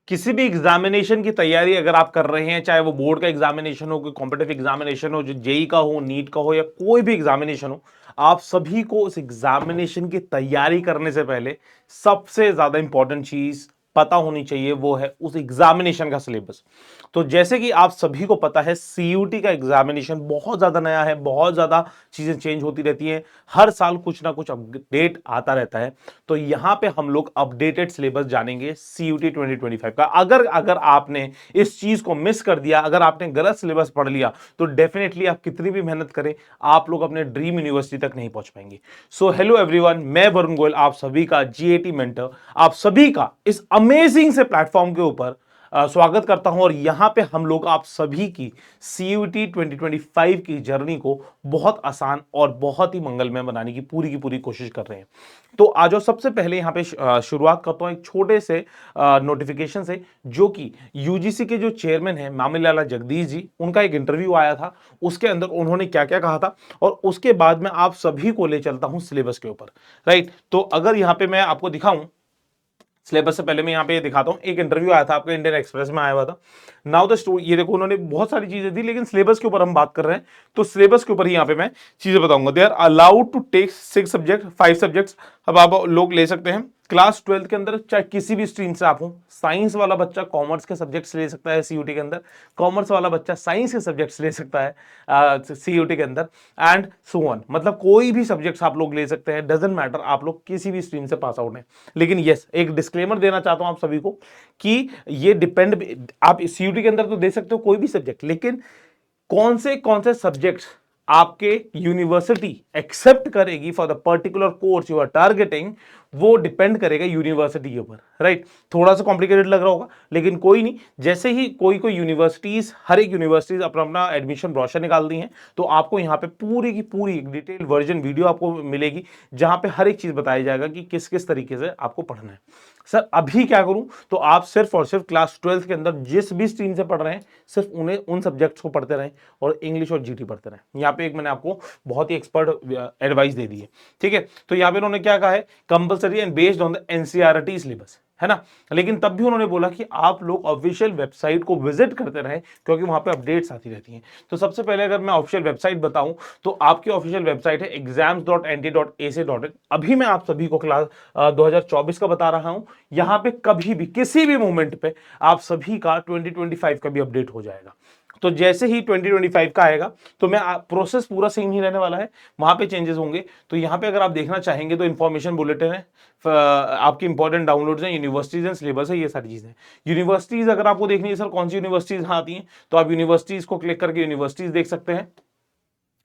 किसी भी एग्जामिनेशन की तैयारी अगर आप कर रहे हैं, चाहे वो बोर्ड का एग्जामिनेशन हो, कोई कॉम्पिटिटिव एग्जामिनेशन हो, जो जेई का हो, नीट का हो, या कोई भी एग्जामिनेशन हो, आप सभी को उस एग्जामिनेशन की तैयारी करने से पहले सबसे ज्यादा इंपॉर्टेंट चीज पता होनी चाहिए, वो है उस एग्जामिनेशन का सिलेबस। तो जैसे कि आप सभी को पता है, सीयूटी का एग्जामिनेशन बहुत ज्यादा नया है, बहुत ज्यादा चीजें चेंज होती रहती हैं, हर साल कुछ ना कुछ अपडेट आता रहता है। तो यहां पे हम लोग अपडेटेड सिलेबस जानेंगे सीयूटी 2025 का। अगर अगर आपने इस चीज को मिस कर दिया, अगर आपने गलत सिलेबस पढ़ लिया, तो डेफिनेटली आप कितनी भी मेहनत करें, आप लोग अपने ड्रीम यूनिवर्सिटी तक नहीं पहुंच पाएंगे। सो हेलो एवरीवन, मैं वरुण गोयल, आप सभी का जीएटी मेंटर, आप सभी का इस अमेजिंग से प्लेटफॉर्म के ऊपर स्वागत करता हूं। और यहां पे हम लोग आप सभी की सीयूटी 2025 की जर्नी को बहुत आसान और बहुत ही मंगलमय बनाने की पूरी कोशिश कर रहे हैं। तो आज सबसे पहले यहां पे शुरुआत करता हूं एक छोटे से नोटिफिकेशन से, जो कि यूजीसी के जो चेयरमैन है मामिलाला जगदीश जी, उनका एक इंटरव्यू आया था। उसके अंदर उन्होंने क्या क्या कहा था, और उसके बाद में आप सभी को ले चलता हूं सिलेबस के ऊपर। राइट, तो अगर यहां पे मैं आपको दिखाऊं सिलेबस से पहले, मैं यहाँ पे दिखाता हूँ, एक इंटरव्यू आया था आपका इंडियन एक्सप्रेस में आया हुआ था। नाउ द स्टोरी, ये देखो उन्होंने बहुत सारी चीजें दी, लेकिन सिलेबस के ऊपर हम बात कर रहे हैं, तो सिलेबस के ऊपर ही यहाँ पे मैं चीजें बताऊंगा। They are allowed to take 6 subject, 5 subjects अब आप लोग ले सकते हैं क्लास 12 के अंदर, चाहे किसी भी स्ट्रीम से आप हो। साइंस वाला बच्चा कॉमर्स के सब्जेक्ट्स ले सकता है सीयूटी के अंदर, कॉमर्स वाला बच्चा साइंस के सब्जेक्ट्स ले सकता है सीयूटी के अंदर, एंड सो ऑन। मतलब कोई भी सब्जेक्ट्स आप लोग ले सकते हैं, डजंट मैटर, आप लोग किसी भी स्ट्रीम से पास आउट हैं। लेकिन यस, एक डिस्क्लेमर देना चाहता हूं आप सभी को कि ये डिपेंड, आप सीयूटी के अंदर तो दे सकते हो कोई भी सब्जेक्ट, लेकिन कौन से सब्जेक्ट्स आपके यूनिवर्सिटी एक्सेप्ट करेगी for the particular course you are targeting, वो डिपेंड करेगा यूनिवर्सिटी के ऊपर। राइट, थोड़ा सा कॉम्प्लिकेटेड लग रहा होगा, लेकिन कोई नहीं। जैसे ही कोई कोई यूनिवर्सिटीज, हर एक यूनिवर्सिटीज अपना अपना एडमिशन ब्रोशर निकाल दी हैं, तो आपको यहाँ पे पूरी की पूरी डिटेल वर्जन वीडियो आपको मिलेगी, जहां पे हर एक चीज बताया जाएगा कि किस किस तरीके से आपको पढ़ना है। सर अभी क्या करूं, तो आप सिर्फ और सिर्फ क्लास 12 के अंदर जिस भी स्ट्रीम से पढ़ रहे हैं, सिर्फ उन्हें उन सब्जेक्ट्स को पढ़ते रहें, और इंग्लिश और जीटी पढ़ते रहें। यहाँ पे एक मैंने आपको बहुत ही एक्सपर्ट एडवाइस दे दी है, ठीक है। तो यहाँ पे उन्होंने क्या कहा है, compulsory and based on the NCERT syllabus, है ना। लेकिन तब भी उन्होंने बोला कि आप लोग ऑफिशियल वेबसाइट को विजिट करते रहें, क्योंकि वहां पे अपडेट्स आती रहती हैं। तो सबसे पहले अगर मैं ऑफिशियल वेबसाइट बताऊं, तो आपकी ऑफिशियल वेबसाइट है exams.nt.ac.in। अभी मैं आप सभी को क्लास 2024 का बता रहा हूं। यहां पे कभी भी किसी भी मोमेंट पे आप सभी का 2025 का भी अपडेट हो जाएगा। तो जैसे ही 2025 का आएगा, तो मैं प्रोसेस पूरा सेम ही रहने वाला है, वहां पे चेंजेस होंगे। तो यहां पे अगर आप देखना चाहेंगे, तो इन्फॉर्मेशन बुलेटिन है, आपकी इंपॉर्टेंट डाउनलोड्स हैं, यूनिवर्सिटीज एंड सिलेबस है, ये सारी चीजें। यूनिवर्सिटीज अगर आपको देखनी है सर कौन सी यूनिवर्सिटीज आती हैं, तो आप यूनिवर्सिटीज को क्लिक करके यूनिवर्सिटीज देख सकते हैं।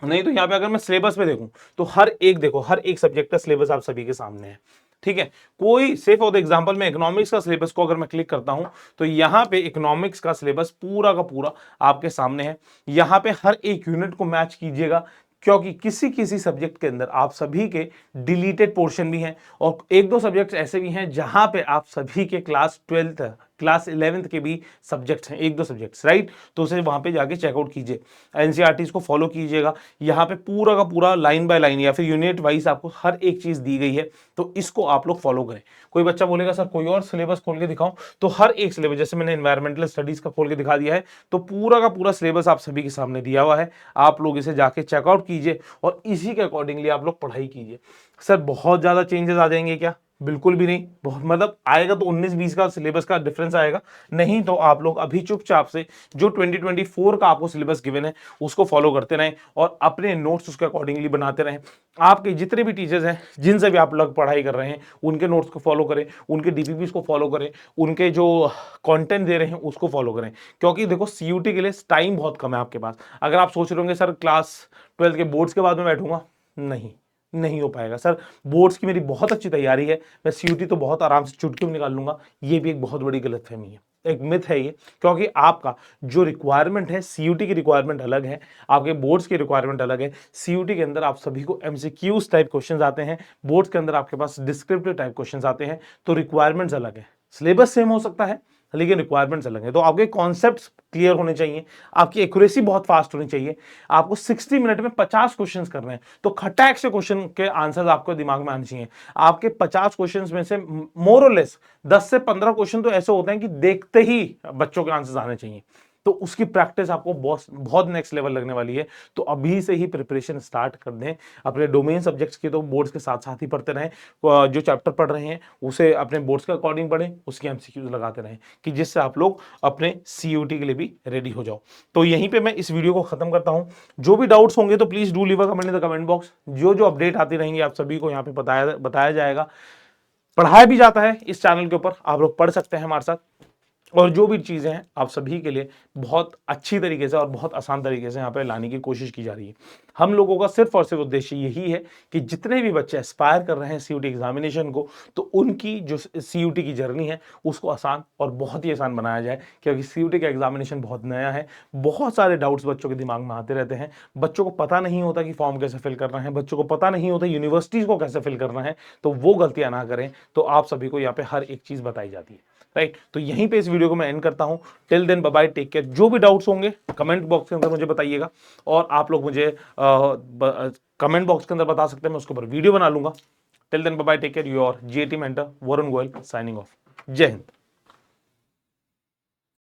नहीं तो यहां पे अगर मैं सिलेबस पे देखूं, तो हर एक देखो, हर एक सब्जेक्ट का सिलेबस आप सभी के सामने है, ठीक है। कोई से फॉर द एग्जांपल मैं इकोनॉमिक्स का सिलेबस को अगर मैं क्लिक करता हूं, तो यहां पे इकोनॉमिक्स का सिलेबस पूरा का पूरा आपके सामने है। यहां पे हर एक यूनिट को मैच कीजिएगा, क्योंकि किसी किसी सब्जेक्ट के अंदर आप सभी के डिलीटेड पोर्शन भी हैं, और एक दो सब्जेक्ट्स ऐसे भी हैं जहां पे आप सभी के क्लास 12th क्लास 11th के भी सब्जेक्ट्स हैं, एक दो सब्जेक्ट्स, राइट। तो उसे वहां पे जाके चेकआउट कीजिए, एनसीईआरटीज को फॉलो कीजिएगा। यहाँ पे पूरा का पूरा लाइन बाय लाइन या फिर यूनिट वाइज आपको हर एक चीज दी गई है, तो इसको आप लोग फॉलो करें। कोई बच्चा बोलेगा सर कोई और सिलेबस खोल के दिखाओ, तो हर एक सिलेबस, जैसे मैंने एनवायरमेंटल स्टडीज का खोल के दिखा दिया है, तो पूरा का पूरा सिलेबस आप सभी के सामने दिया हुआ है। आप लोग इसे जाके चेकआउट कीजिए, और इसी के अकॉर्डिंगली आप लोग पढ़ाई कीजिए। सर बहुत ज्यादा चेंजेस आ जाएंगे क्या? बिल्कुल भी नहीं। बहुत मतलब आएगा तो 19-20 का सिलेबस का डिफरेंस आएगा, नहीं तो आप लोग अभी चुपचाप से जो 2024 का आपको सिलेबस गिवन है उसको फॉलो करते रहें, और अपने नोट्स उसके अकॉर्डिंगली बनाते रहें। आपके जितने भी टीचर्स हैं जिनसे भी आप लोग पढ़ाई कर रहे हैं, उनके नोट्स को फॉलो करें, उनके डीपीपीस को फॉलो करें, उनके जो कंटेंट दे रहे हैं उसको फॉलो करें। क्योंकि देखो सीयूटी के लिए टाइम बहुत कम है आपके पास। अगर आप सोच रहे होंगे सर क्लास 12 के बोर्ड्स के बाद में बैठूंगा, नहीं, नहीं हो पाएगा सर। बोर्ड्स की मेरी बहुत अच्छी तैयारी है, मैं सीयूटी तो बहुत आराम से चुटकी में निकाल लूंगा, ये भी एक बहुत बड़ी गलतफहमी है, एक मिथ है ये। क्योंकि आपका जो रिक्वायरमेंट है, सीयूटी की रिक्वायरमेंट अलग है, आपके बोर्ड्स की रिक्वायरमेंट अलग है। सीयूटी के अंदर आप सभी को एमसीक्यूज टाइप क्वेश्चंस आते हैं, बोर्ड्स के अंदर आपके पास डिस्क्रिप्टिव टाइप क्वेश्चंस आते हैं, तो रिक्वायरमेंट्स अलग है। सिलेबस सेम हो सकता है, लेकिन रिक्वायरमेंट्स अलग है। तो आपके कॉन्सेप्ट्स क्लियर होने चाहिए, आपकी एक्यूरेसी बहुत फास्ट होनी चाहिए। आपको 60 मिनट में 50 क्वेश्चंस करने हैं, तो खटाक से क्वेश्चन के आंसर्स आपको दिमाग में आने चाहिए। आपके 50 क्वेश्चंस में से मोर और लेस 10 से 15 क्वेश्चन तो ऐसे होते हैं कि देखते ही बच्चों के आंसर्स आने चाहिए। तो उसकी प्रैक्टिस आपको बहुत नेक्स्ट लेवल लगने वाली है। तो अभी से ही प्रिपरेशन स्टार्ट कर दें। अपने डोमेन सब्जेक्ट्स के तो बोर्ड्स के साथ साथ ही पढ़ते रहें, जो चैप्टर पढ़ रहे हैं उसे अपने बोर्ड्स के अकॉर्डिंग पढ़ें, उसके एमसीक्यूज लगाते रहें कि जिससे आप लोग अपने सीयूटी के लिए भी रेडी हो जाओ। तो यहीं पे मैं इस वीडियो को खत्म करता हूं। जो भी डाउट्स होंगे तो please do leave a comment in the comment box. जो जो अपडेट आती रहेंगी आप सभी को यहाँ पे बताया जाएगा, पढ़ाया भी जाता है इस चैनल के ऊपर, आप लोग पढ़ सकते हैं हमारे साथ। और जो भी चीजें हैं आप सभी के लिए बहुत अच्छी तरीके से और बहुत आसान तरीके से यहाँ पे लाने की कोशिश की जा रही है। हम लोगों का सिर्फ और सिर्फ उद्देश्य यही है कि जितने भी बच्चे एस्पायर कर रहे हैं सीयूटी एग्जामिनेशन को, तो उनकी जो सीयूटी की जर्नी है उसको आसान और बहुत ही आसान बनाया जाए। क्योंकि सीयूटी का एग्जामिनेशन बहुत नया है, बहुत सारे डाउट्स बच्चों के दिमाग में आते रहते हैं। बच्चों को पता नहीं होता कि फॉर्म कैसे फिल करना है, बच्चों को पता नहीं होता यूनिवर्सिटीज को कैसे फिल करना है। तो वो गलतियां ना करें। तो आप सभी को यहाँ पे हर एक चीज बताई जाती है, राइट। तो यहीं पे इस वीडियो को मैं एंड करता हूं। Till then bye bye, take care. जो भी डाउट्स होंगे कमेंट बॉक्स के अंदर मुझे बताइएगा, और आप लोग मुझे कमेंट बॉक्स के अंदर बता सकते हैं, मैं उसके ऊपर वीडियो बना लूंगा। Till then bye bye, take care. Your GATE mentor Varun Goyal signing off. जय हिंद।